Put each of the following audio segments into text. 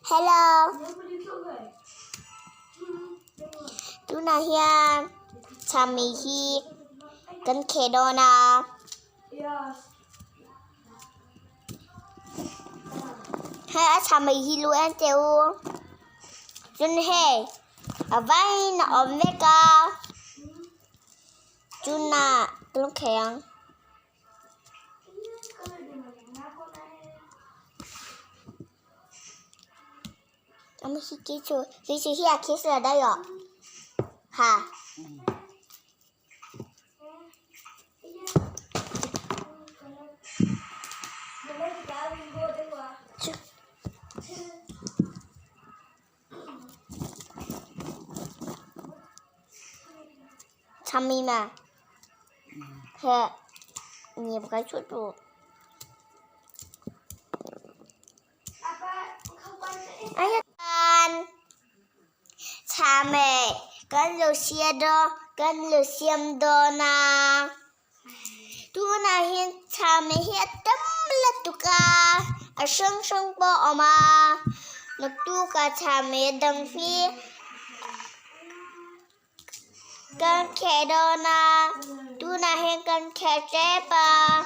Hello. Tu na hian chami hi kan khe dona. Hai chami hi lu an teu. Chun he vai na om ve ka. Chun na tung kheng. Ông khi kỹ chú hi kiss ở đây rồi hả? Chăm mà hè nhiều cái chút đủ. Anh con cha mẹ con lưu xe đó con lưu xem đó na tu na hiền cha mẹ hiền tâm là tu ca ở sông sông bỏ mà nó tu ca cha mẹ đằng phía con khe đó na tu na hiền con khe trẻ ba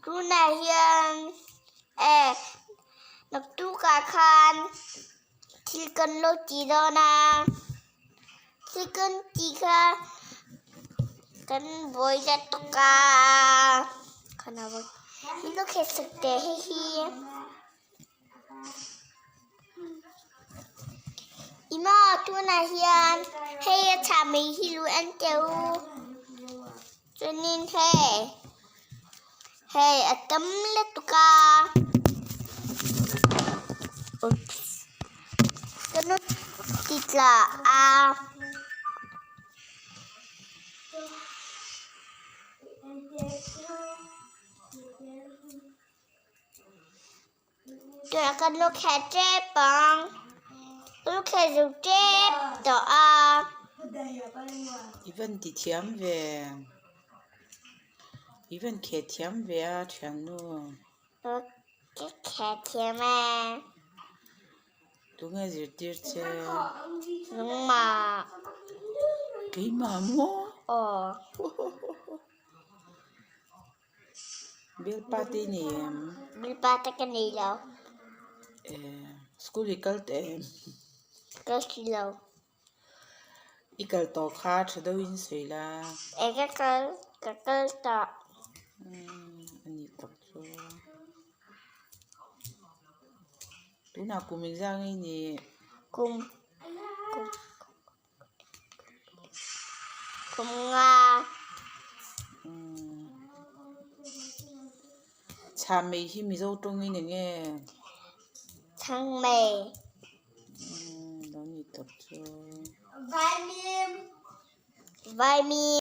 tu na hiền nó tu cả khan thì cần lô chỉ đó na thì cần chỉ kha cần bôi ra tất cả khana bôi thì lúc hết sức để hi ima tu na hiền hay cha mi hi lu an teu cho nên hey atam le tu ka Kanut titla a Tôi cần lúc hết trép bằng lúc hết rượu trép đó a Even die Tiam về Even khe Tiam về chẳng luôn cái khét thế mà đúng là gì tiếc chứ nhưng mà cái mà mua biết party nè biết ba ta cái này đâu school ical em cái gì đâu ical to khá cho đâu in sấy la cái đó anh tập cho tú nào cùng mình ra ngay nè cùng nga cha mẹ hi mizo trong ngay nè thằng mẹ đó nhị tập cho vaimim